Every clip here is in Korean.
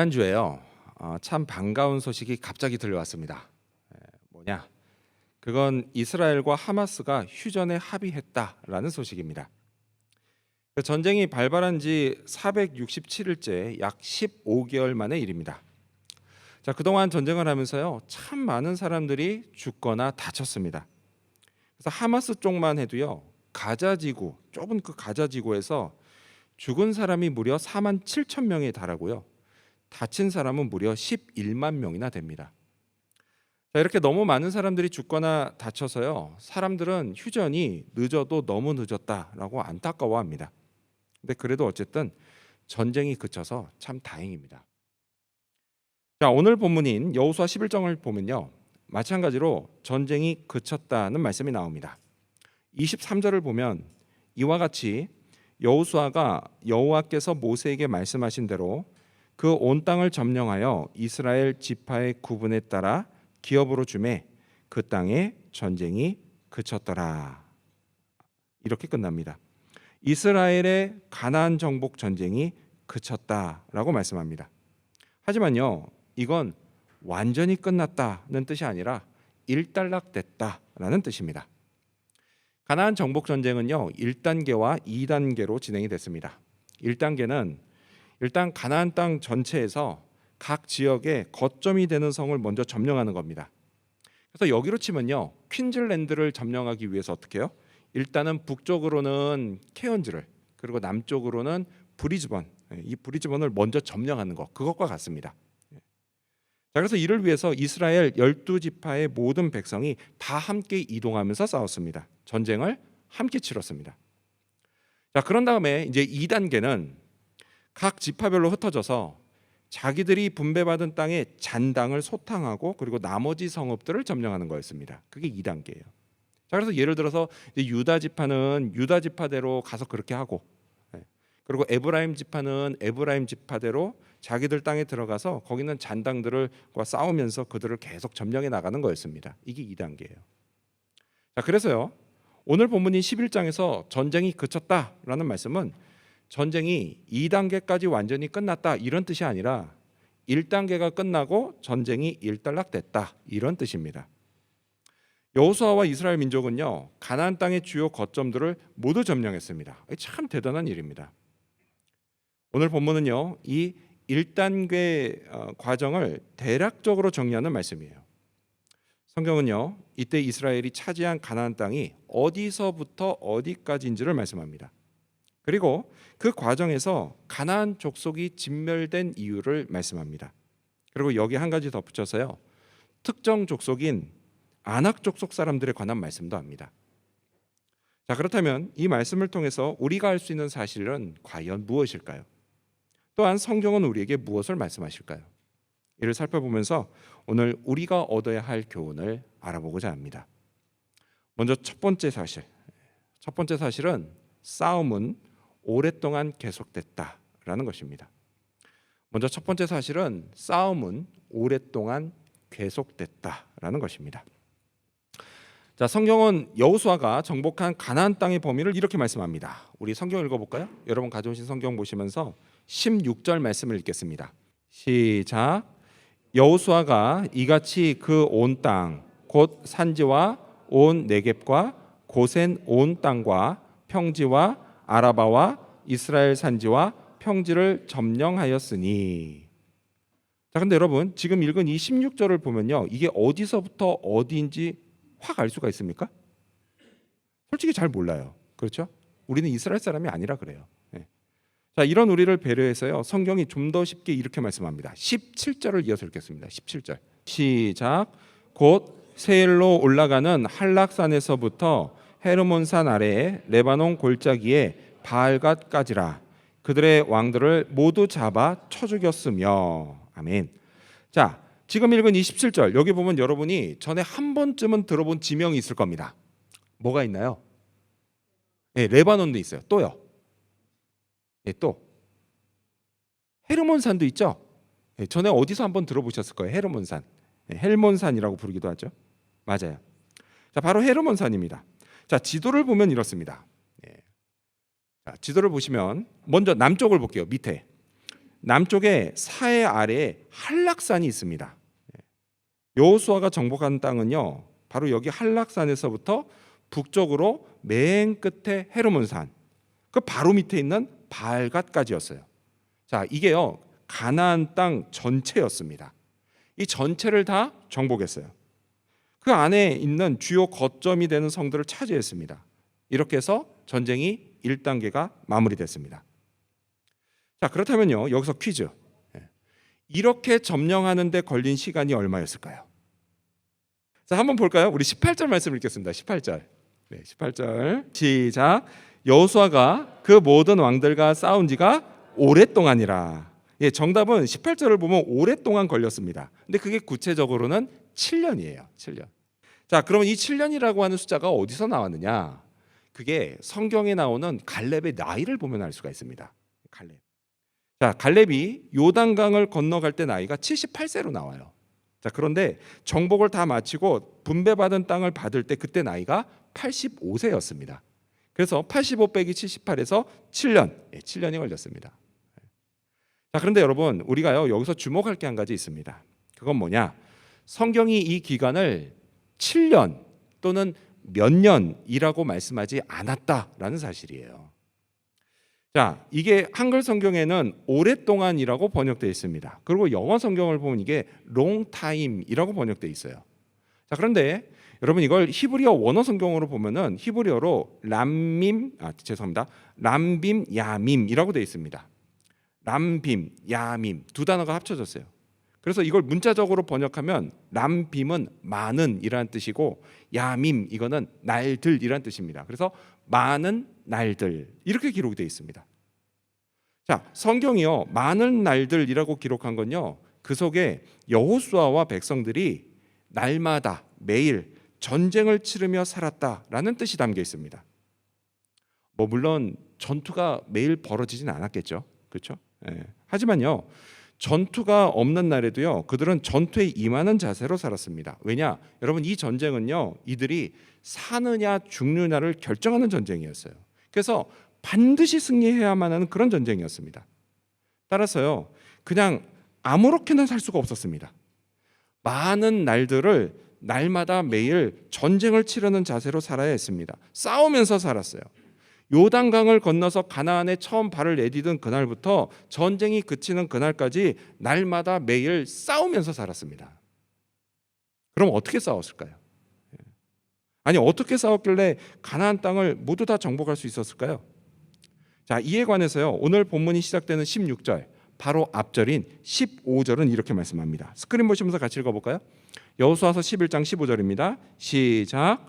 지난주에요. 참 반가운 소식이 갑자기 들려왔습니다. 뭐냐? 그건 이스라엘과 하마스가 휴전에 합의했다라는 소식입니다. 전쟁이 발발한 지 467일째 약 15개월 만의 일입니다. 자, 그동안 전쟁을 하면서요, 참 많은 사람들이 죽거나 다쳤습니다. 그래서 하마스 쪽만 해도요, 가자 지구, 좁은 그 가자 지구에서 죽은 사람이 무려 4만 7천 명에 달하고요. 다친 사람은 무려 11만 명이나 됩니다. 자, 이렇게 너무 많은 사람들이 죽거나 다쳐서요, 사람들은 휴전이 늦어도 너무 늦었다라고 안타까워합니다. 근데 그래도 어쨌든 전쟁이 그쳐서 참 다행입니다. 자, 오늘 본문인 여호수아 11장을 보면요, 마찬가지로 전쟁이 그쳤다는 말씀이 나옵니다. 23절을 보면 이와 같이 여호수아가 여호와께서 모세에게 말씀하신 대로 그 온 땅을 점령하여 이스라엘 지파의 구분에 따라 기업으로 주매 그 땅에 전쟁이 그쳤더라. 이렇게 끝납니다. 이스라엘의 가나안 정복 전쟁이 그쳤다라고 말씀합니다. 하지만요, 이건 완전히 끝났다는 뜻이 아니라 일단락됐다라는 뜻입니다. 가나안 정복 전쟁은요, 1단계와 2단계로 진행이 됐습니다. 1단계는 일단 가나안 땅 전체에서 각 지역의 거점이 되는 성을 먼저 점령하는 겁니다. 그래서 여기로 치면요, 퀸즐랜드를 점령하기 위해서 어떻게 해요? 일단은 북쪽으로는 케언즈를, 그리고 남쪽으로는 브리즈번, 이 브리즈번을 먼저 점령하는 것, 그것과 같습니다. 자, 그래서 이를 위해서 이스라엘 12지파의 모든 백성이 다 함께 이동하면서 싸웠습니다. 전쟁을 함께 치렀습니다. 자, 그런 다음에 이제 2단계는 각 지파별로 흩어져서 자기들이 분배받은 땅의 잔당을 소탕하고 그리고 나머지 성읍들을 점령하는 거였습니다. 그게 2단계예요. 자, 그래서 예를 들어서 유다 지파는 유다 지파대로 가서 그렇게 하고, 그리고 에브라임 지파는 에브라임 지파대로 자기들 땅에 들어가서 거기는 잔당들과 싸우면서 그들을 계속 점령해 나가는 거였습니다. 이게 2단계예요. 자, 그래서요, 오늘 본문인 11장에서 전쟁이 그쳤다라는 말씀은 전쟁이 2단계까지 완전히 끝났다 이런 뜻이 아니라 1단계가 끝나고 전쟁이 일단락됐다 이런 뜻입니다. 여호수아와 이스라엘 민족은요, 가나안 땅의 주요 거점들을 모두 점령했습니다. 참 대단한 일입니다. 오늘 본문은요, 이 1단계 과정을 대략적으로 정리하는 말씀이에요. 성경은요, 이때 이스라엘이 차지한 가나안 땅이 어디서부터 어디까지인지를 말씀합니다. 그리고 그 과정에서 가나안 족속이 진멸된 이유를 말씀합니다. 그리고 여기 한 가지 덧붙여서요, 특정 족속인 아낙 족속 사람들에 관한 말씀도 합니다. 자, 그렇다면 이 말씀을 통해서 우리가 알 수 있는 사실은 과연 무엇일까요? 또한 성경은 우리에게 무엇을 말씀하실까요? 이를 살펴보면서 오늘 우리가 얻어야 할 교훈을 알아보고자 합니다. 먼저 첫 번째 사실은 싸움은 오랫동안 계속됐다라는 것입니다. 먼저 첫 번째 사실은 싸움은 오랫동안 계속됐다라는 것입니다. 자, 성경은 여호수아가 정복한 가나안 땅의 범위를 이렇게 말씀합니다. 우리 성경 읽어볼까요? 여러분 가져오신 성경 보시면서 16절 말씀을 읽겠습니다. 시작. 여호수아가 이같이 그 온 땅 곧 산지와 온 네겝과 고센 온 땅과 평지와 아라바와 이스라엘 산지와 평지를 점령하였으니. 자, 근데 여러분 지금 읽은 이 16절을 보면요, 이게 어디서부터 어디인지 확 알 수가 있습니까? 솔직히 잘 몰라요. 그렇죠? 우리는 이스라엘 사람이 아니라 그래요. 자, 이런 우리를 배려해서요, 성경이 좀 더 쉽게 이렇게 말씀합니다. 17절을 이어서 읽겠습니다. 17절 시작. 곧 세일로 올라가는 한락산에서부터 헤르몬산 아래에 레바논 골짜기에 바알갓까지라. 그들의 왕들을 모두 잡아 쳐 죽였으며. 아멘. 자, 지금 읽은 27절 여기 보면 여러분이 전에 한 번쯤은 들어본 지명이 있을 겁니다. 뭐가 있나요? 네, 레바논도 있어요. 또요. 네, 또 헤르몬산도 있죠. 네, 전에 어디서 한번 들어보셨을 거예요. 헤르몬산. 네, 헬몬산이라고 부르기도 하죠. 맞아요. 자, 바로 헤르몬산입니다. 자, 지도를 보면 이렇습니다. 자, 지도를 보시면 먼저 남쪽을 볼게요. 밑에 남쪽에 사해 아래에 한락산이 있습니다. 여호수아가 정복한 땅은요, 바로 여기 한락산에서부터 북쪽으로 맨 끝에 헤르몬산, 그 바로 밑에 있는 바알갓까지였어요. 자, 이게요 가나안 땅 전체였습니다. 이 전체를 다 정복했어요. 그 안에 있는 주요 거점이 되는 성들을 차지했습니다. 이렇게 해서 전쟁이 1단계가 마무리됐습니다. 자, 그렇다면요, 여기서 퀴즈. 이렇게 점령하는 데 걸린 시간이 얼마였을까요? 자, 한번 볼까요? 우리 18절 말씀 읽겠습니다. 18절. 네, 18절. 시작. 여호수아가 그 모든 왕들과 싸운 지가 오랫동안이라. 예, 정답은 18절을 보면 오랫동안 걸렸습니다. 근데 그게 구체적으로는 7년이에요. 7년. 자, 그러면 이 7년이라고 하는 숫자가 어디서 나왔느냐? 그게 성경에 나오는 갈렙의 나이를 보면 알 수가 있습니다. 갈렙. 자, 갈렙이 요단강을 건너갈 때 나이가 78세로 나와요. 자, 그런데 정복을 다 마치고 분배받은 땅을 받을 때 그때 나이가 85세였습니다. 그래서 85 빼기 78에서 7년, 7년이 걸렸습니다. 자, 그런데 여러분, 우리가요 여기서 주목할 게 한 가지 있습니다. 그건 뭐냐? 성경이 이 기간을 7년 또는 몇 년이라고 말씀하지 않았다라는 사실이에요. 자, 이게 한글 성경에는 오랫동안이라고 번역되어 있습니다. 그리고 영어 성경을 보면 이게 long time이라고 번역되어 있어요. 자, 그런데 여러분 이걸 히브리어 원어 성경으로 보면은 히브리어로 람빔 야밈이라고 되어 있습니다. 람빔, 야밈 두 단어가 합쳐졌어요. 그래서 이걸 문자적으로 번역하면 람빔은 많은이라는 뜻이고 야밈 이거는 날들이라는 뜻입니다. 그래서 많은 날들 이렇게 기록이 되어 있습니다. 자, 성경이요 많은 날들이라고 기록한 건요 그 속에 여호수아와 백성들이 날마다 매일 전쟁을 치르며 살았다라는 뜻이 담겨 있습니다. 뭐 물론 전투가 매일 벌어지진 않았겠죠, 그렇죠? 예. 하지만요 전투가 없는 날에도요 그들은 전투에 임하는 자세로 살았습니다. 왜냐? 여러분 이 전쟁은요 이들이 사느냐 죽느냐를 결정하는 전쟁이었어요. 그래서 반드시 승리해야만 하는 그런 전쟁이었습니다. 따라서요 그냥 아무렇게나 살 수가 없었습니다. 많은 날들을 날마다 매일 전쟁을 치르는 자세로 살아야 했습니다. 싸우면서 살았어요. 요단강을 건너서 가나안에 처음 발을 내디딘 그날부터 전쟁이 그치는 그날까지 날마다 매일 싸우면서 살았습니다. 그럼 어떻게 싸웠을까요? 아니 어떻게 싸웠길래 가나안 땅을 모두 다 정복할 수 있었을까요? 자, 이에 관해서요 오늘 본문이 시작되는 16절 바로 앞절인 15절은 이렇게 말씀합니다. 스크린 보시면서 같이 읽어볼까요? 여호수아서 11장 15절입니다. 시작.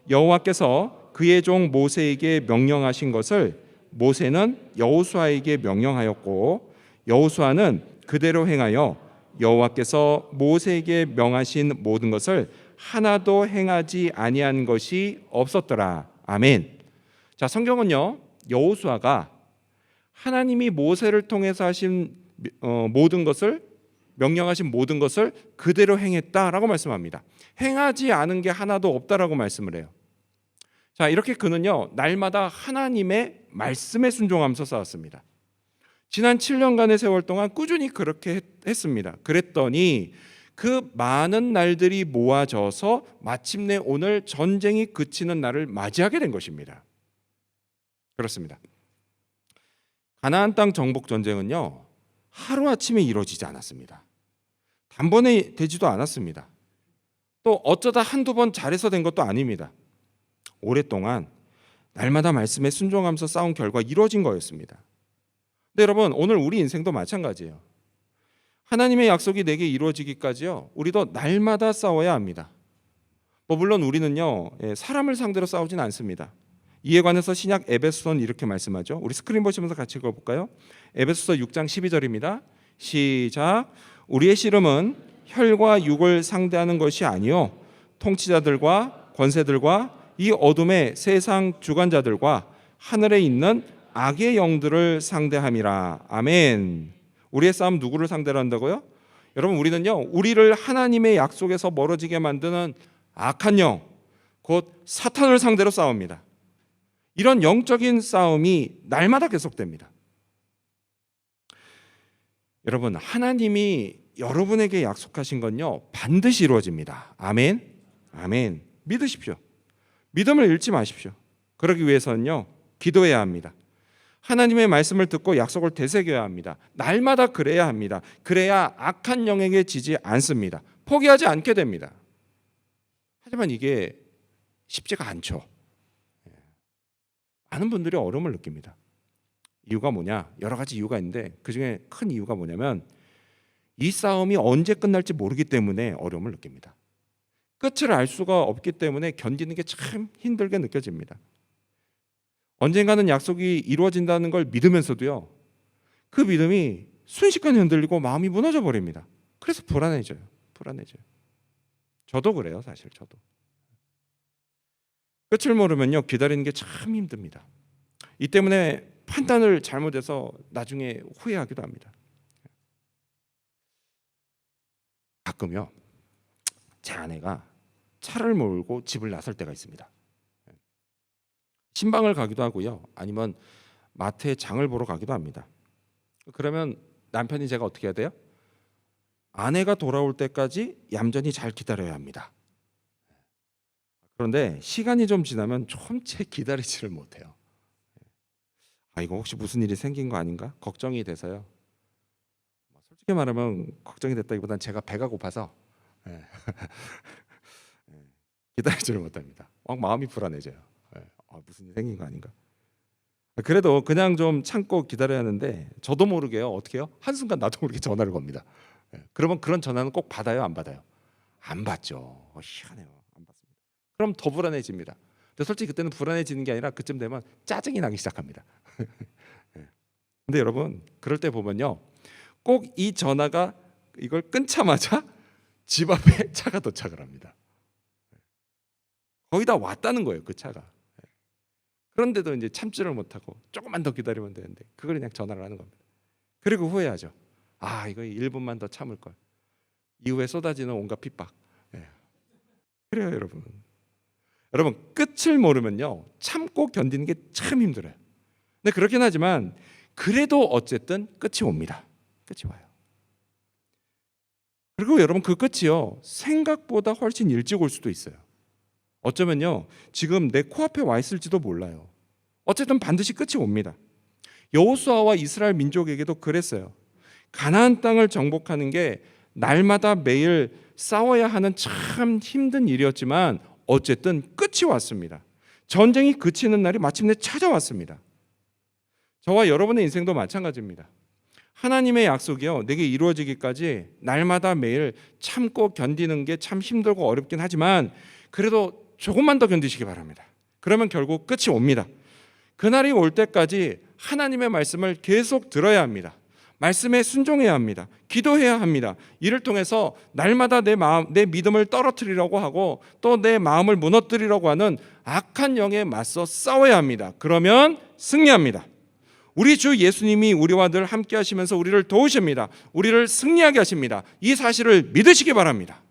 여호와께서 그의 종 모세에게 명령하신 것을 모세는 여호수아에게 명령하였고 여호수아는 그대로 행하여 여호와께서 모세에게 명하신 모든 것을 하나도 행하지 아니한 것이 없었더라. 아멘. 자, 성경은요 여호수아가 하나님이 모세를 통해서 하신 모든 것을 명령하신 모든 것을 그대로 행했다라고 말씀합니다. 행하지 않은 게 하나도 없다라고 말씀을 해요. 자, 이렇게 그는요 날마다 하나님의 말씀에 순종하면서 싸웠습니다. 지난 7년간의 세월 동안 꾸준히 그렇게 했습니다. 그랬더니 그 많은 날들이 모아져서 마침내 오늘 전쟁이 그치는 날을 맞이하게 된 것입니다. 그렇습니다. 가나안 땅 정복 전쟁은요 하루아침에 이루어지지 않았습니다. 단번에 되지도 않았습니다. 또 어쩌다 한두 번 잘해서 된 것도 아닙니다. 오랫동안 날마다 말씀에 순종하면서 싸운 결과 이루어진 거였습니다. 근데 여러분 오늘 우리 인생도 마찬가지예요. 하나님의 약속이 내게 이루어지기까지요 우리도 날마다 싸워야 합니다. 뭐 물론 우리는요 사람을 상대로 싸우진 않습니다. 이에 관해서 신약 에베소서는 이렇게 말씀하죠. 우리 스크린 보시면서 같이 읽어볼까요? 에베소서 6장 12절입니다. 시작. 우리의 씨름은 혈과 육을 상대하는 것이 아니요 통치자들과 권세들과 이 어둠의 세상 주관자들과 하늘에 있는 악의 영들을 상대함이라. 아멘. 우리의 싸움 누구를 상대로 한다고요? 여러분 우리는요 우리를 하나님의 약속에서 멀어지게 만드는 악한 영, 곧 사탄을 상대로 싸웁니다. 이런 영적인 싸움이 날마다 계속됩니다. 여러분, 하나님이 여러분에게 약속하신 건요 반드시 이루어집니다. 아멘. 아멘. 믿으십시오. 믿음을 잃지 마십시오. 그러기 위해서는요 기도해야 합니다. 하나님의 말씀을 듣고 약속을 되새겨야 합니다. 날마다 그래야 합니다. 그래야 악한 영에게 지지 않습니다. 포기하지 않게 됩니다. 하지만 이게 쉽지가 않죠. 많은 분들이 어려움을 느낍니다. 이유가 뭐냐? 여러 가지 이유가 있는데 그중에 큰 이유가 뭐냐면 이 싸움이 언제 끝날지 모르기 때문에 어려움을 느낍니다. 끝을 알 수가 없기 때문에 견디는 게 참 힘들게 느껴집니다. 언젠가는 약속이 이루어진다는 걸 믿으면서도요 그 믿음이 순식간에 흔들리고 마음이 무너져 버립니다. 그래서 불안해져요. 저도 그래요. 사실 저도 끝을 모르면요 기다리는 게 참 힘듭니다. 이 때문에 판단을 잘못해서 나중에 후회하기도 합니다. 가끔요 제 아내가 차를 몰고 집을 나설 때가 있습니다. 신방을 가기도 하고요 아니면 마트에 장을 보러 가기도 합니다. 그러면 남편이 제가 어떻게 해야 돼요? 아내가 돌아올 때까지 얌전히 잘 기다려야 합니다. 그런데 시간이 좀 지나면 좀 채 기다리지를 못해요. 이거 혹시 무슨 일이 생긴 거 아닌가? 걱정이 돼서요. 솔직히 말하면 걱정이 됐다기보단 제가 배가 고파서 기다리지를 못합니다. 막 마음이 불안해져요. 무슨 일이 생긴 거 아닌가? 그래도 그냥 좀 참고 기다려야 하는데 저도 모르게요. 어떻게 해요? 한순간 나도 모르게 전화를 겁니다. 그러면 그런 전화는 꼭 받아요? 안 받아요? 안 받죠. 희한해요. 안 받습니다. 그럼 더 불안해집니다. 근데 솔직히 그때는 불안해지는 게 아니라 그쯤 되면 짜증이 나기 시작합니다. 근데 여러분 그럴 때 보면요 꼭 이 전화가 이걸 끊자마자 집 앞에 차가 도착을 합니다. 거의 다 왔다는 거예요 그 차가. 그런데도 이제 참지를 못하고 조금만 더 기다리면 되는데 그걸 그냥 전화를 하는 겁니다. 그리고 후회하죠. 이거 1분만 더 참을 걸. 이후에 쏟아지는 온갖 핍박. 그래요 여러분. 끝을 모르면요 참고 견디는 게 참 힘들어요. 근데 그렇긴 하지만 그래도 어쨌든 끝이 옵니다. 끝이 와요. 그리고 여러분 그 끝이요 생각보다 훨씬 일찍 올 수도 있어요. 어쩌면요 지금 내 코앞에 와 있을지도 몰라요. 어쨌든 반드시 끝이 옵니다. 여호수아와 이스라엘 민족에게도 그랬어요. 가나안 땅을 정복하는 게 날마다 매일 싸워야 하는 참 힘든 일이었지만 어쨌든 끝이 왔습니다. 전쟁이 그치는 날이 마침내 찾아왔습니다. 저와 여러분의 인생도 마찬가지입니다. 하나님의 약속이요 내게 이루어지기까지 날마다 매일 참고 견디는 게 참 힘들고 어렵긴 하지만 그래도 조금만 더 견디시기 바랍니다. 그러면 결국 끝이 옵니다. 그날이 올 때까지 하나님의 말씀을 계속 들어야 합니다. 말씀에 순종해야 합니다. 기도해야 합니다. 이를 통해서 날마다 내 믿음을 떨어뜨리려고 하고 또 내 마음을 무너뜨리려고 하는 악한 영에 맞서 싸워야 합니다. 그러면 승리합니다. 우리 주 예수님이 우리와 늘 함께 하시면서 우리를 도우십니다. 우리를 승리하게 하십니다. 이 사실을 믿으시기 바랍니다.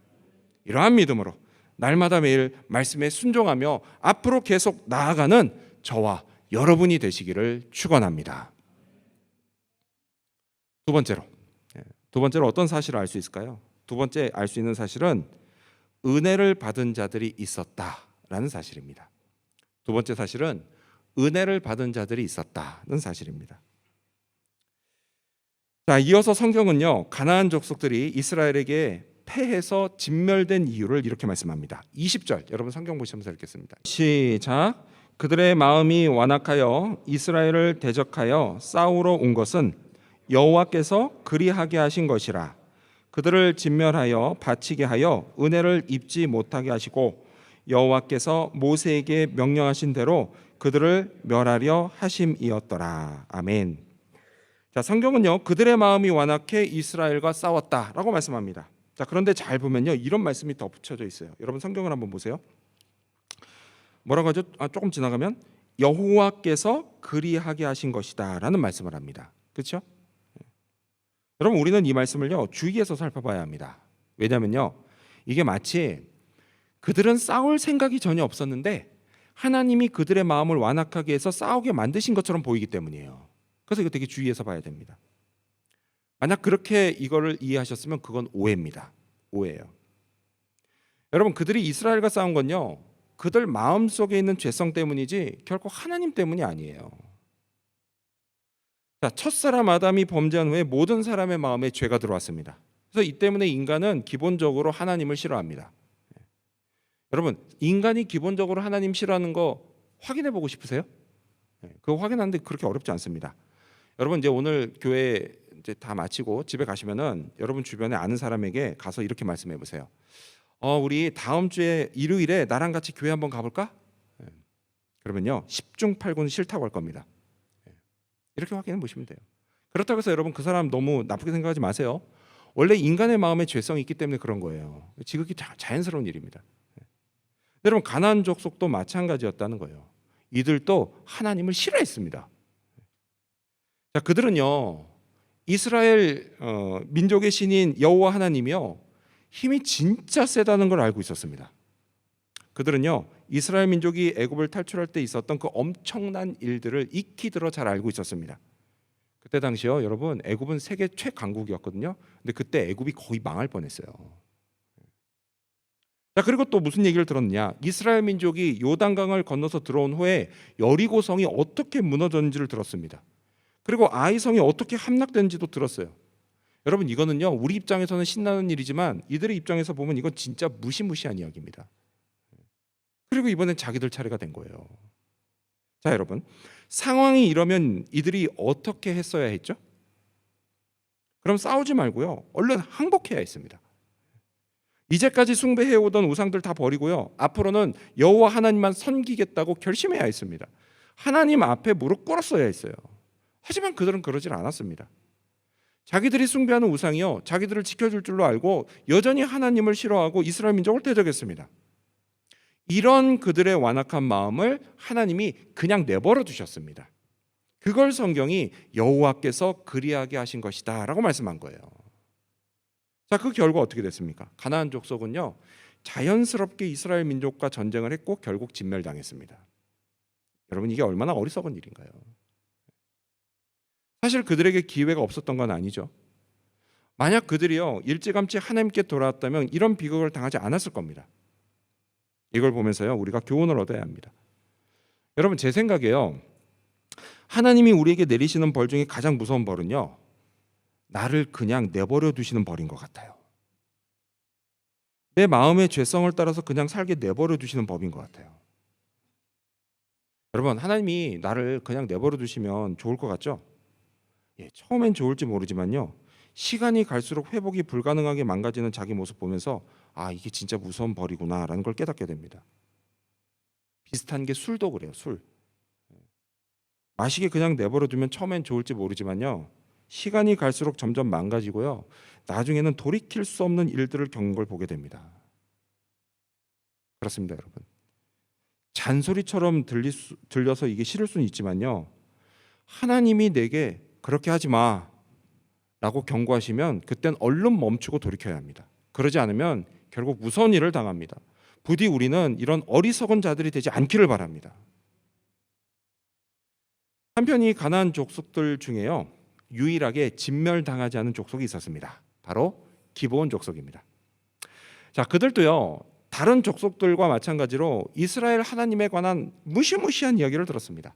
이러한 믿음으로 날마다 매일 말씀에 순종하며 앞으로 계속 나아가는 저와 여러분이 되시기를 축원합니다. 두 번째로 어떤 사실을 알 수 있을까요? 두 번째 알 수 있는 사실은 은혜를 받은 자들이 있었다라는 사실입니다. 두 번째 사실은 은혜를 받은 자들이 있었다는 사실입니다. 자, 이어서 성경은요 가나안 족속들이 이스라엘에게 패해서 진멸된 이유를 이렇게 말씀합니다. 20절 여러분 성경 보시면서 읽겠습니다. 시작. 그들의 마음이 완악하여 이스라엘을 대적하여 싸우러 온 것은 여호와께서 그리하게 하신 것이라. 그들을 진멸하여 바치게 하여 은혜를 입지 못하게 하시고 여호와께서 모세에게 명령하신 대로 그들을 멸하려 하심이었더라. 아멘. 자, 성경은요 그들의 마음이 완악해 이스라엘과 싸웠다라고 말씀합니다. 자, 그런데 잘 보면요 이런 말씀이 더 붙여져 있어요. 여러분 성경을 한번 보세요. 뭐라고 하죠? 조금 지나가면 여호와께서 그리하게 하신 것이다라는 말씀을 합니다. 그렇죠? 여러분 우리는 이 말씀을요 주의해서 살펴봐야 합니다. 왜냐면요 이게 마치 그들은 싸울 생각이 전혀 없었는데 하나님이 그들의 마음을 완악하게 해서 싸우게 만드신 것처럼 보이기 때문이에요. 그래서 이거 되게 주의해서 봐야 됩니다. 만약 그렇게 이거를 이해하셨으면 그건 오해입니다. 오해예요. 여러분, 그들이 이스라엘과 싸운 건요, 그들 마음속에 있는 죄성 때문이지 결코 하나님 때문이 아니에요. 자, 첫사람 아담이 범죄한 후에 모든 사람의 마음에 죄가 들어왔습니다. 그래서 이 때문에 인간은 기본적으로 하나님을 싫어합니다. 여러분, 인간이 기본적으로 하나님 싫어하는 거 확인해 보고 싶으세요? 그거 확인하는데 그렇게 어렵지 않습니다. 여러분, 이제 오늘 교회 이제 다 마치고 집에 가시면은 여러분 주변에 아는 사람에게 가서 이렇게 말씀해 보세요. 우리 다음 주에 일요일에 나랑 같이 교회 한번 가볼까? 그러면요, 10중 8군 싫다고 할 겁니다. 이렇게 확인해 보시면 돼요. 그렇다고 해서 여러분 그 사람 너무 나쁘게 생각하지 마세요. 원래 인간의 마음에 죄성이 있기 때문에 그런 거예요. 지극히 자연스러운 일입니다. 여러분, 가나안 족속도 마찬가지였다는 거예요. 이들도 하나님을 싫어했습니다. 자, 그들은요, 이스라엘 민족의 신인 여호와 하나님이요, 힘이 진짜 세다는 걸 알고 있었습니다. 그들은요, 이스라엘 민족이 애굽을 탈출할 때 있었던 그 엄청난 일들을 익히 들어 잘 알고 있었습니다. 그때 당시요, 여러분, 애굽은 세계 최강국이었거든요. 근데 그때 애굽이 거의 망할 뻔했어요. 자, 그리고 또 무슨 얘기를 들었느냐? 이스라엘 민족이 요단강을 건너서 들어온 후에 여리고성이 어떻게 무너졌는지를 들었습니다. 그리고 아이성이 어떻게 함락된지도 들었어요. 여러분, 이거는요, 우리 입장에서는 신나는 일이지만 이들의 입장에서 보면 이건 진짜 무시무시한 이야기입니다. 그리고 이번엔 자기들 차례가 된 거예요. 자, 여러분, 상황이 이러면 이들이 어떻게 했어야 했죠? 그럼 싸우지 말고요, 얼른 항복해야 했습니다. 이제까지 숭배해오던 우상들 다 버리고요, 앞으로는 여호와 하나님만 섬기겠다고 결심해야 했습니다. 하나님 앞에 무릎 꿇었어야 했어요. 하지만 그들은 그러질 않았습니다. 자기들이 숭배하는 우상이요, 자기들을 지켜줄 줄로 알고 여전히 하나님을 싫어하고 이스라엘 민족을 대적했습니다. 이런 그들의 완악한 마음을 하나님이 그냥 내버려 두셨습니다. 그걸 성경이 여호와께서 그리하게 하신 것이다 라고 말씀한 거예요. 자, 그 결과 어떻게 됐습니까? 가나안 족속은요, 자연스럽게 이스라엘 민족과 전쟁을 했고 결국 진멸당했습니다. 여러분, 이게 얼마나 어리석은 일인가요? 사실 그들에게 기회가 없었던 건 아니죠. 만약 그들이요, 일찌감치 하나님께 돌아왔다면 이런 비극을 당하지 않았을 겁니다. 이걸 보면서요, 우리가 교훈을 얻어야 합니다. 여러분, 제 생각에요, 하나님이 우리에게 내리시는 벌 중에 가장 무서운 벌은요, 나를 그냥 내버려 두시는 벌인 것 같아요. 내 마음의 죄성을 따라서 그냥 살게 내버려 두시는 법인 것 같아요. 여러분, 하나님이 나를 그냥 내버려 두시면 좋을 것 같죠? 처음엔 좋을지 모르지만요, 시간이 갈수록 회복이 불가능하게 망가지는 자기 모습 보면서 이게 진짜 무서운 벌이구나라는 걸 깨닫게 됩니다. 비슷한 게 술도 그래요. 술 마시게 그냥 내버려 두면 처음엔 좋을지 모르지만요, 시간이 갈수록 점점 망가지고요, 나중에는 돌이킬 수 없는 일들을 겪는 걸 보게 됩니다. 그렇습니다, 여러분. 잔소리처럼 들려서 이게 싫을 수는 있지만요, 하나님이 내게 그렇게 하지 마 라고 경고하시면 그땐 얼른 멈추고 돌이켜야 합니다. 그러지 않으면 결국 무서운 일을 당합니다. 부디 우리는 이런 어리석은 자들이 되지 않기를 바랍니다. 한편 이 가나안 족속들 중에요, 유일하게 진멸당하지 않은 족속이 있었습니다. 바로 기브온 족속입니다. 자, 그들도요, 다른 족속들과 마찬가지로 이스라엘 하나님에 관한 무시무시한 이야기를 들었습니다.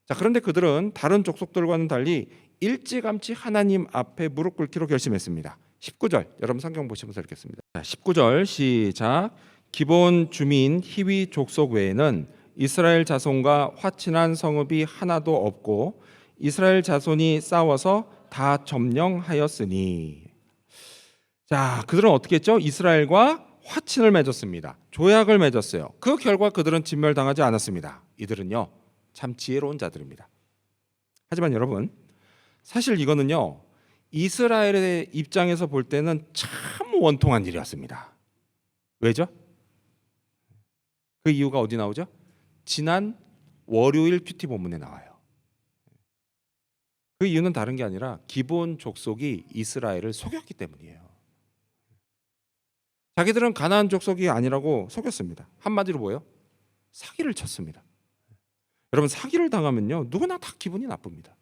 자, 그런데 그들은 다른 족속들과는 달리 일찌감치 하나님 앞에 무릎 꿇기로 결심했습니다. 19절, 여러분 성경 보시면서 읽겠습니다. 자, 19절 시작. 기브온 주민 히위 족속 외에는 이스라엘 자손과 화친한 성읍이 하나도 없고 이스라엘 자손이 싸워서 다 점령하였으니. 자, 그들은 어떻게 했죠? 이스라엘과 화친을 맺었습니다. 조약을 맺었어요. 그 결과 그들은 진멸당하지 않았습니다. 이들은요, 참 지혜로운 자들입니다. 하지만 여러분, 사실 이거는요, 이스라엘의 입장에서 볼 때는 참 원통한 일이었습니다. 왜죠? 그 이유가 어디 나오죠? 지난 월요일 큐티 본문에 나와요. 그 이유는 다른 게 아니라 기브온 족속이 이스라엘을 속였기 때문이에요. 자기들은 가나안 족속이 아니라고 속였습니다. 한마디로 뭐예요? 사기를 쳤습니다. 여러분, 사기를 당하면요, 누구나 다 기분이 나쁩니다.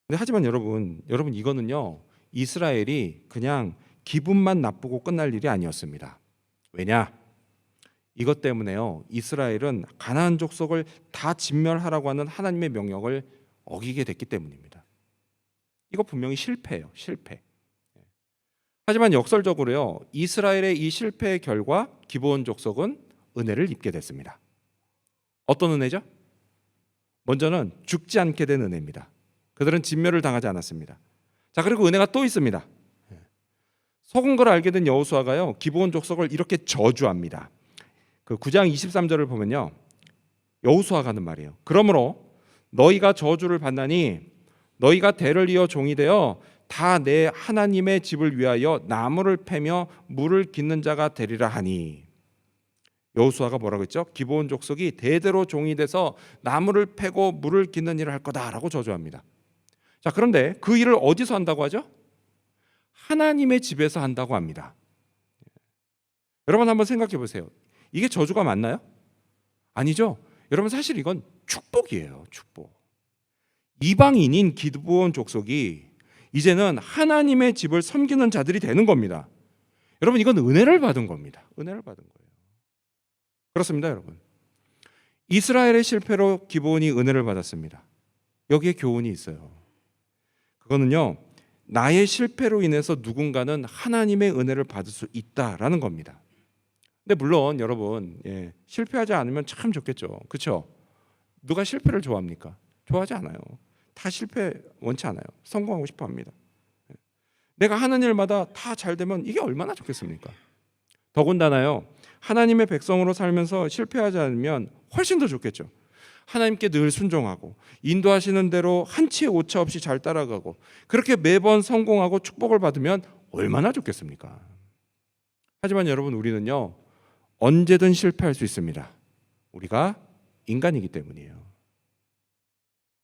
근데 하지만 여러분 이거는요, 이스라엘이 그냥 기분만 나쁘고 끝날 일이 아니었습니다. 왜냐? 이것 때문에요, 이스라엘은 가나안 족속을 다 진멸하라고 하는 하나님의 명령을 어기게 됐기 때문입니다. 이거 분명히 실패예요, 실패. 하지만 역설적으로요, 이스라엘의 이 실패의 결과 기브온 족속은 은혜를 입게 됐습니다. 어떤 은혜죠? 먼저는 죽지 않게 된 은혜입니다. 그들은 진멸을 당하지 않았습니다. 자, 그리고 은혜가 또 있습니다. 속은 걸 알게 된 여호수아가요, 기브온 족속을 이렇게 저주합니다. 그 9장 23절을 보면요, 여호수아가 하는 말이에요. 그러므로 너희가 저주를 받나니 너희가 대를 이어 종이 되어 다 내 하나님의 집을 위하여 나무를 패며 물을 깃는 자가 되리라 하니. 여호수아가 뭐라고 했죠? 기브온 족속이 대대로 종이 돼서 나무를 패고 물을 깃는 일을 할 거다라고 저주합니다. 자, 그런데 그 일을 어디서 한다고 하죠? 하나님의 집에서 한다고 합니다. 여러분 한번 생각해 보세요. 이게 저주가 맞나요? 아니죠. 여러분 사실 이건 축복이에요. 축복. 이방인인 기브온 족속이 이제는 하나님의 집을 섬기는 자들이 되는 겁니다. 여러분 이건 은혜를 받은 겁니다. 은혜를 받은 거예요. 그렇습니다, 여러분. 이스라엘의 실패로 기브온이 은혜를 받았습니다. 여기에 교훈이 있어요. 그거는요, 나의 실패로 인해서 누군가는 하나님의 은혜를 받을 수 있다라는 겁니다. 근데 물론 여러분, 실패하지 않으면 참 좋겠죠. 그렇죠? 누가 실패를 좋아합니까? 좋아하지 않아요. 다 실패 원치 않아요. 성공하고 싶어 합니다. 내가 하는 일마다 다 잘 되면 이게 얼마나 좋겠습니까? 더군다나요, 하나님의 백성으로 살면서 실패하지 않으면 훨씬 더 좋겠죠. 하나님께 늘 순종하고 인도하시는 대로 한치의 오차 없이 잘 따라가고 그렇게 매번 성공하고 축복을 받으면 얼마나 좋겠습니까? 하지만 여러분, 우리는요, 언제든 실패할 수 있습니다. 우리가 인간이기 때문이에요.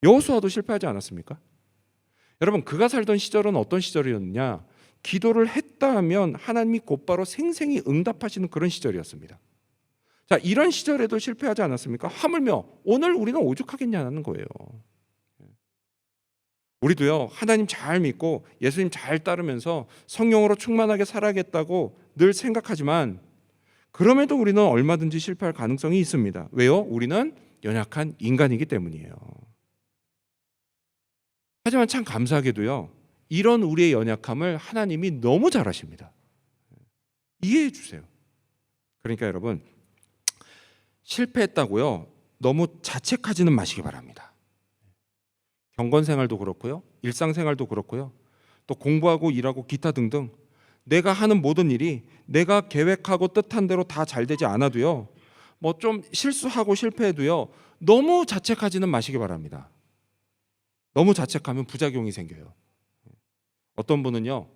여호수아도 실패하지 않았습니까? 여러분, 그가 살던 시절은 어떤 시절이었느냐? 기도를 했다 하면 하나님이 곧바로 생생히 응답하시는 그런 시절이었습니다. 자, 이런 시절에도 실패하지 않았습니까? 하물며 오늘 우리는 오죽하겠냐는 거예요. 우리도요, 하나님 잘 믿고 예수님 잘 따르면서 성령으로 충만하게 살아야겠다고 늘 생각하지만 그럼에도 우리는 얼마든지 실패할 가능성이 있습니다. 왜요? 우리는 연약한 인간이기 때문이에요. 하지만 참 감사하게도요, 이런 우리의 연약함을 하나님이 너무 잘 아십니다. 이해해 주세요. 그러니까 여러분, 실패했다고요 너무 자책하지는 마시기 바랍니다. 경건 생활도 그렇고요, 일상생활도 그렇고요, 또 공부하고 일하고 기타 등등 내가 하는 모든 일이 내가 계획하고 뜻한 대로 다 잘 되지 않아도요, 뭐 좀 실수하고 실패해도요 너무 자책하지는 마시기 바랍니다. 너무 자책하면 부작용이 생겨요. 어떤 분은요,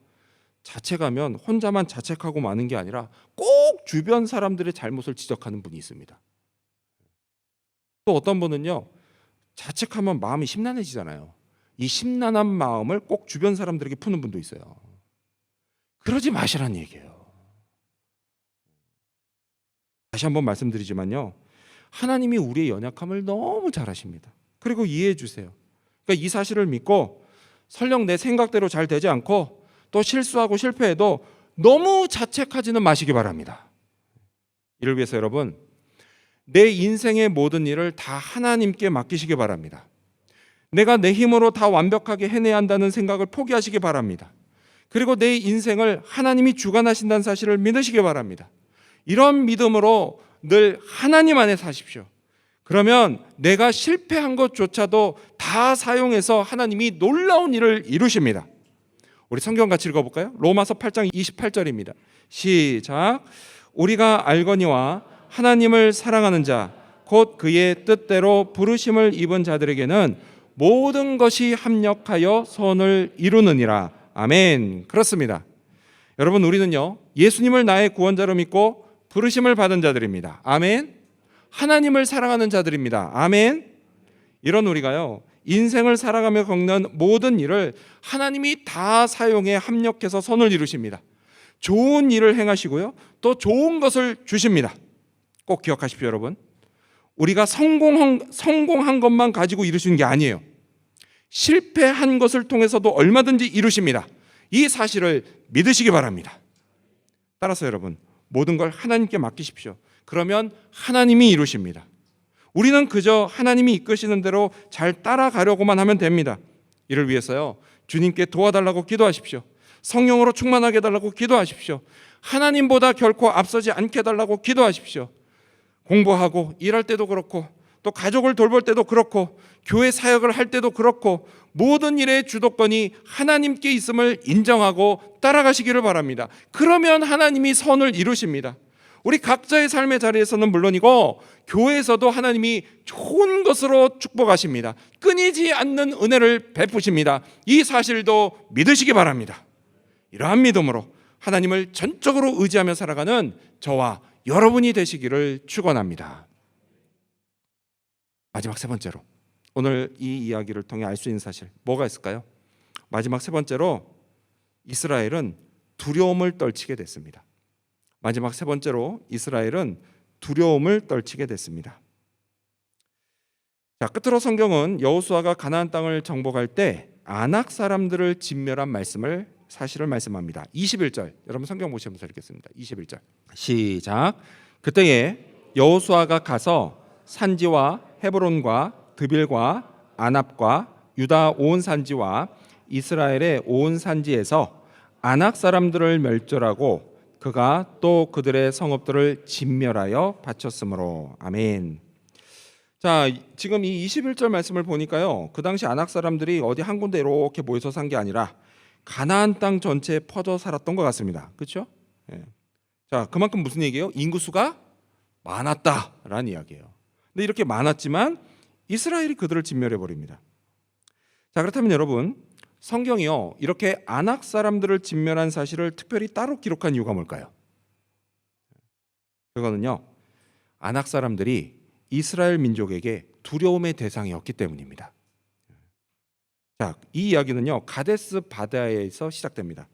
자책하면 혼자만 자책하고 마는 게 아니라 꼭 주변 사람들의 잘못을 지적하는 분이 있습니다. 또 어떤 분은요, 자책하면 마음이 심란해지잖아요. 이 심란한 마음을 꼭 주변 사람들에게 푸는 분도 있어요. 그러지 마시라는 얘기예요. 다시 한번 말씀드리지만요, 하나님이 우리의 연약함을 너무 잘 아십니다. 그리고 이해해 주세요. 그러니까 이 사실을 믿고 설령 내 생각대로 잘 되지 않고 또 실수하고 실패해도 너무 자책하지는 마시기 바랍니다. 이를 위해서 여러분, 내 인생의 모든 일을 다 하나님께 맡기시기 바랍니다. 내가 내 힘으로 다 완벽하게 해내야 한다는 생각을 포기하시기 바랍니다. 그리고 내 인생을 하나님이 주관하신다는 사실을 믿으시기 바랍니다. 이런 믿음으로 늘 하나님 안에 사십시오. 그러면 내가 실패한 것조차도 다 사용해서 하나님이 놀라운 일을 이루십니다. 우리 성경 같이 읽어볼까요? 로마서 8장 28절입니다. 시작. 우리가 알거니와 하나님을 사랑하는 자 곧 그의 뜻대로 부르심을 입은 자들에게는 모든 것이 합력하여 선을 이루느니라. 아멘. 그렇습니다. 여러분, 우리는요, 예수님을 나의 구원자로 믿고 부르심을 받은 자들입니다. 아멘. 하나님을 사랑하는 자들입니다. 아멘. 이런 우리가요, 인생을 살아가며 겪는 모든 일을 하나님이 다 사용해 합력해서 선을 이루십니다. 좋은 일을 행하시고요, 또 좋은 것을 주십니다. 꼭 기억하십시오, 여러분. 우리가 성공한 것만 가지고 이루시는 게 아니에요. 실패한 것을 통해서도 얼마든지 이루십니다. 이 사실을 믿으시기 바랍니다. 따라서 여러분, 모든 걸 하나님께 맡기십시오. 그러면 하나님이 이루십니다. 우리는 그저 하나님이 이끄시는 대로 잘 따라가려고만 하면 됩니다. 이를 위해서요, 주님께 도와달라고 기도하십시오. 성령으로 충만하게 해달라고 기도하십시오. 하나님보다 결코 앞서지 않게 해달라고 기도하십시오. 공부하고 일할 때도 그렇고, 또 가족을 돌볼 때도 그렇고, 교회 사역을 할 때도 그렇고, 모든 일의 주도권이 하나님께 있음을 인정하고 따라가시기를 바랍니다. 그러면 하나님이 선을 이루십니다. 우리 각자의 삶의 자리에서는 물론이고 교회에서도 하나님이 좋은 것으로 축복하십니다. 끊이지 않는 은혜를 베푸십니다. 이 사실도 믿으시기 바랍니다. 이러한 믿음으로 하나님을 전적으로 의지하며 살아가는 저와 여러분이 되시기를 축원합니다. 마지막 세 번째로, 오늘 이 이야기를 통해 알 수 있는 사실 뭐가 있을까요? 마지막 세 번째로, 이스라엘은 두려움을 떨치게 됐습니다. 마지막 세 번째로, 이스라엘은 두려움을 떨치게 됐습니다. 자, 끝으로 성경은 여호수아가 가나안 땅을 정복할 때 아낙 사람들을 진멸한 사실을 말씀합니다. 21절, 여러분 성경 보시면서 읽겠습니다. 21절 시작. 그때에 여호수아가 가서 산지와 헤브론과 드빌과 아납과 유다 온 산지와 이스라엘의 온 산지에서 아낙 사람들을 멸절하고 그가 또 그들의 성읍들을 진멸하여 바쳤으므로. 아멘. 자, 지금 이 21절 말씀을 보니까요, 그 당시 아낙 사람들이 어디 한 군데 이렇게 모여서 산 게 아니라 가나안 땅 전체에 퍼져 살았던 것 같습니다. 그렇죠? 예. 자, 그만큼 무슨 얘기예요? 인구수가 많았다라는 이야기예요. 근데 이렇게 많았지만 이스라엘이 그들을 진멸해 버립니다. 자, 그렇다면 여러분, 성경이요, 이렇게 아낙 사람들을 진멸한 사실을 특별히 따로 기록한 이유가 뭘까요? 그거는요, 아낙 사람들이 이스라엘 민족에게 두려움의 대상이었기 때문입니다. 자, 이 이야기는요, 가데스 바네아에서 시작됩니다.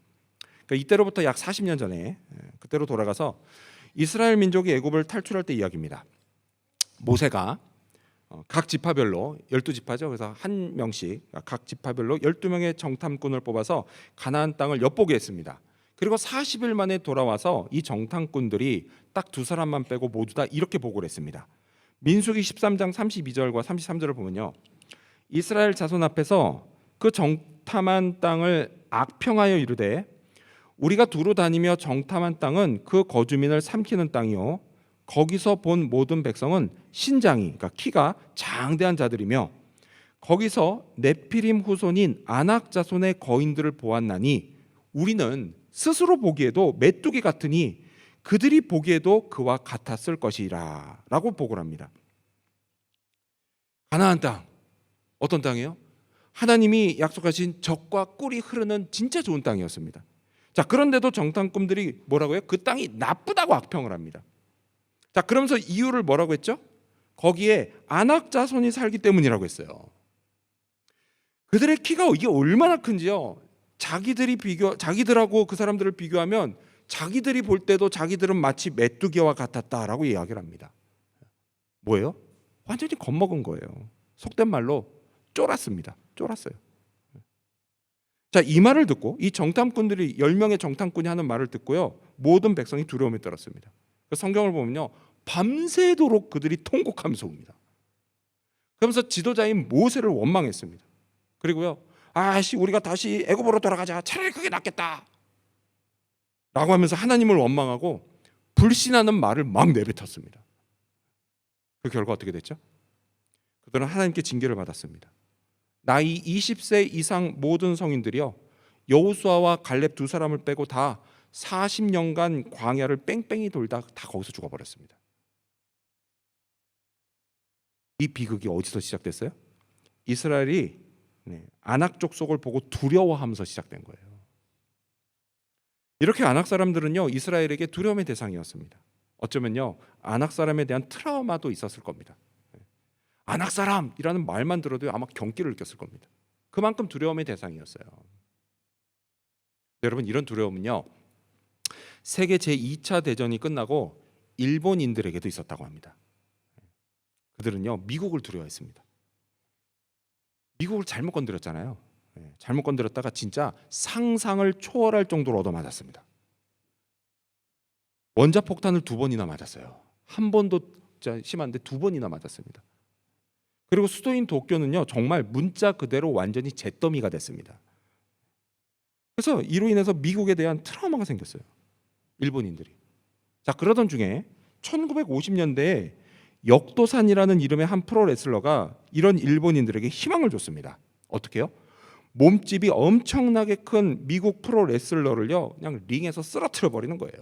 그러니까 이때로부터 약 40년 전에, 그때로 돌아가서 이스라엘 민족이 애굽을 탈출할 때 이야기입니다. 모세가 각 지파별로 12지파죠. 그래서 한 명씩 각 지파별로 12명의 정탐꾼을 뽑아서 가나안 땅을 엿보게 했습니다. 그리고 40일 만에 돌아와서 이 정탐꾼들이 딱 두 사람만 빼고 모두 다 이렇게 보고를 했습니다. 민수기 13장 32절과 33절을 보면요, 이스라엘 자손 앞에서 그 정탐한 땅을 악평하여 이르되 우리가 두루 다니며 정탐한 땅은 그 거주민을 삼키는 땅이요 거기서 본 모든 백성은 신장이, 그러니까 키가 장대한 자들이며 거기서 네피림 후손인 아낙 자손의 거인들을 보았나니 우리는 스스로 보기에도 메뚜기 같으니 그들이 보기에도 그와 같았을 것이라 라고 보고를 합니다. 가나안 땅, 어떤 땅이에요? 하나님이 약속하신 젖과 꿀이 흐르는 진짜 좋은 땅이었습니다. 자, 그런데도 정탐꾼들이 뭐라고 해요? 그 땅이 나쁘다고 악평을 합니다. 자, 그러면서 이유를 뭐라고 했죠? 거기에 아낙 자손이 살기 때문이라고 했어요. 그들의 키가 이게 얼마나 큰지요, 자기들하고 그 사람들을 비교하면 자기들이 볼 때도 자기들은 마치 메뚜기와 같았다라고 이야기를 합니다. 뭐예요? 완전히 겁먹은 거예요. 속된 말로 쫄았습니다. 쫄았어요. 자, 이 말을 듣고 이 정탐꾼들이 10명의 정탐꾼이 하는 말을 듣고요, 모든 백성이 두려움에 떨었습니다. 성경을 보면요, 밤새도록 그들이 통곡하면서 옵니다. 그러면서 지도자인 모세를 원망했습니다. 그리고요, 우리가 다시 애굽으로 돌아가자, 차라리 그게 낫겠다 라고 하면서 하나님을 원망하고 불신하는 말을 막 내뱉었습니다. 그 결과 어떻게 됐죠? 그들은 하나님께 징계를 받았습니다. 나이 20세 이상 모든 성인들이요, 여호수아와 갈렙 두 사람을 빼고 다 40년간 광야를 뺑뺑이 돌다 다 거기서 죽어버렸습니다. 이 비극이 어디서 시작됐어요? 이스라엘이 아낙 족속을 보고 두려워하면서 시작된 거예요. 이렇게 아낙 사람들은요, 이스라엘에게 두려움의 대상이었습니다. 어쩌면요, 아낙 사람에 대한 트라우마도 있었을 겁니다. 아낙 사람이라는 말만 들어도 아마 경기를 느꼈을 겁니다. 그만큼 두려움의 대상이었어요. 여러분, 이런 두려움은요, 세계 제2차 대전이 끝나고 일본인들에게도 있었다고 합니다. 그들은요, 미국을 두려워했습니다. 미국을 잘못 건드렸잖아요. 잘못 건드렸다가 진짜 상상을 초월할 정도로 얻어맞았습니다. 원자폭탄을 2번이나 맞았어요. 한 번도 진짜 심한데 2번이나 맞았습니다. 그리고 수도인 도쿄는요, 정말 문자 그대로 완전히 잿더미가 됐습니다. 그래서 이로 인해서 미국에 대한 트라우마가 생겼어요. 일본인들이. 자, 그러던 중에 1950년대에 역도산이라는 이름의 한 프로레슬러가 이런 일본인들에게 희망을 줬습니다. 어떻게 해요? 몸집이 엄청나게 큰 미국 프로레슬러를요, 그냥 링에서 쓰러뜨려 버리는 거예요.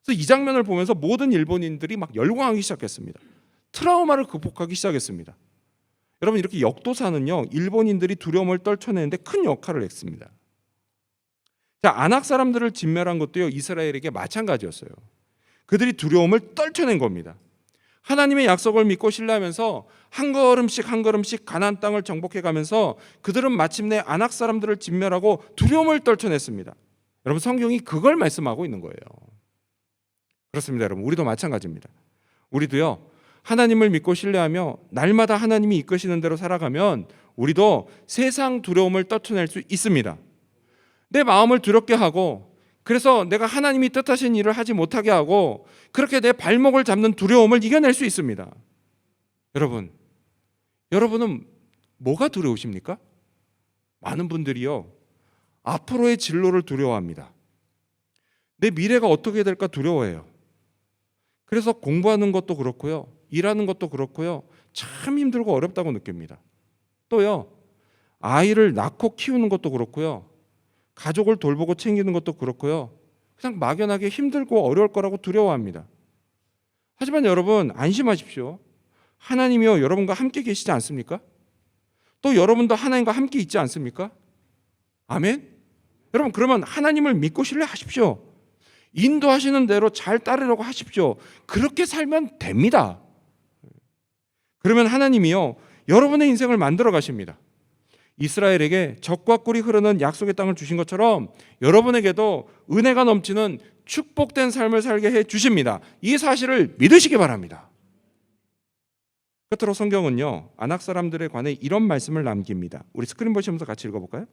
그래서 이 장면을 보면서 모든 일본인들이 막 열광하기 시작했습니다. 트라우마를 극복하기 시작했습니다. 여러분, 이렇게 역도사는요, 일본인들이 두려움을 떨쳐내는데 큰 역할을 했습니다. 자, 아낙 사람들을 진멸한 것도요, 이스라엘에게 마찬가지였어요. 그들이 두려움을 떨쳐낸 겁니다. 하나님의 약속을 믿고 신뢰하면서 한 걸음씩 한 걸음씩 가나안 땅을 정복해가면서 그들은 마침내 아낙 사람들을 진멸하고 두려움을 떨쳐냈습니다. 여러분, 성경이 그걸 말씀하고 있는 거예요. 그렇습니다, 여러분. 우리도 마찬가지입니다. 우리도요, 하나님을 믿고 신뢰하며 날마다 하나님이 이끄시는 대로 살아가면 우리도 세상 두려움을 떨쳐낼 수 있습니다. 내 마음을 두렵게 하고, 그래서 내가 하나님이 뜻하신 일을 하지 못하게 하고, 그렇게 내 발목을 잡는 두려움을 이겨낼 수 있습니다. 여러분은 뭐가 두려우십니까? 많은 분들이요, 앞으로의 진로를 두려워합니다. 내 미래가 어떻게 될까 두려워해요. 그래서 공부하는 것도 그렇고요, 일하는 것도 그렇고요, 참 힘들고 어렵다고 느낍니다. 또요, 아이를 낳고 키우는 것도 그렇고요, 가족을 돌보고 챙기는 것도 그렇고요, 그냥 막연하게 힘들고 어려울 거라고 두려워합니다. 하지만 여러분, 안심하십시오. 하나님이요, 여러분과 함께 계시지 않습니까? 또 여러분도 하나님과 함께 있지 않습니까? 아멘? 여러분, 그러면 하나님을 믿고 신뢰하십시오. 인도하시는 대로 잘 따르려고 하십시오. 그렇게 살면 됩니다. 그러면 하나님이요, 여러분의 인생을 만들어 가십니다. 이스라엘에게 젖과 꿀이 흐르는 약속의 땅을 주신 것처럼 여러분에게도 은혜가 넘치는 축복된 삶을 살게 해 주십니다. 이 사실을 믿으시기 바랍니다. 끝으로 성경은요, 아낙 사람들에 관해 이런 말씀을 남깁니다. 우리 스크린 보시면서 같이 읽어볼까요?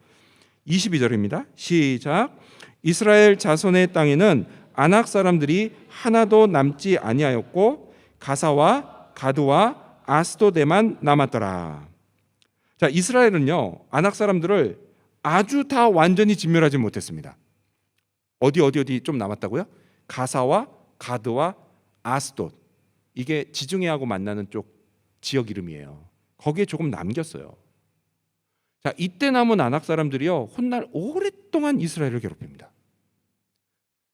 22절입니다. 시작. 이스라엘 자손의 땅에는 아낙 사람들이 하나도 남지 아니하였고 가사와 가드와 아스도데만 남았더라. 자, 이스라엘은요, 아낙 사람들을 아주 다 완전히 진멸하지 못했습니다. 어디 좀 남았다고요? 가사와 가드와 아스돗, 이게 지중해하고 만나는 쪽 지역 이름이에요. 거기에 조금 남겼어요. 자, 이때 남은 아낙 사람들이요, 훗날 오랫동안 이스라엘을 괴롭힙니다.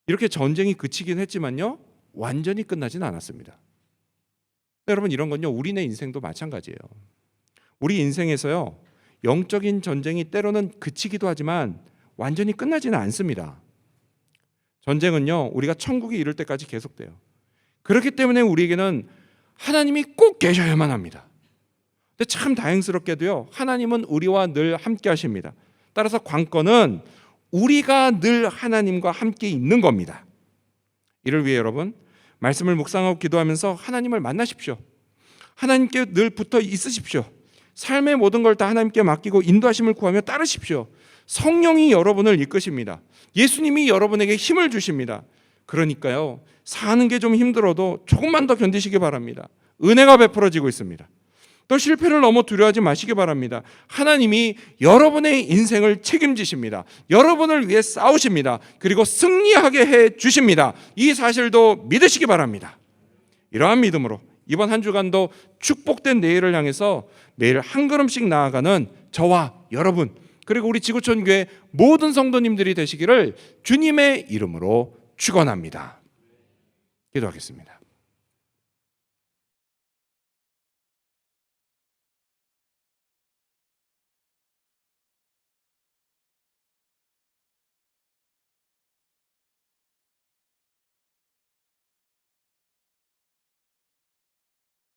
이렇게 전쟁이 그치긴 했지만요, 완전히 끝나진 않았습니다. 여러분, 이런 건요, 우리네 인생도 마찬가지예요. 우리 인생에서요, 영적인 전쟁이 때로는 그치기도 하지만 완전히 끝나지는 않습니다. 전쟁은요, 우리가 천국에 이를 때까지 계속돼요. 그렇기 때문에 우리에게는 하나님이 꼭 계셔야만 합니다. 근데 참 다행스럽게도요, 하나님은 우리와 늘 함께 하십니다. 따라서 관건은 우리가 늘 하나님과 함께 있는 겁니다. 이를 위해 여러분, 말씀을 묵상하고 기도하면서 하나님을 만나십시오. 하나님께 늘 붙어 있으십시오. 삶의 모든 걸 다 하나님께 맡기고 인도하심을 구하며 따르십시오. 성령이 여러분을 이끄십니다. 예수님이 여러분에게 힘을 주십니다. 그러니까요, 사는 게 좀 힘들어도 조금만 더 견디시기 바랍니다. 은혜가 베풀어지고 있습니다. 또 실패를 너무 두려워하지 마시기 바랍니다. 하나님이 여러분의 인생을 책임지십니다. 여러분을 위해 싸우십니다. 그리고 승리하게 해 주십니다. 이 사실도 믿으시기 바랍니다. 이러한 믿음으로 이번 한 주간도 축복된 내일을 향해서 매일 한 걸음씩 나아가는 저와 여러분, 그리고 우리 지구촌 교회 모든 성도님들이 되시기를 주님의 이름으로 축원합니다. 기도하겠습니다.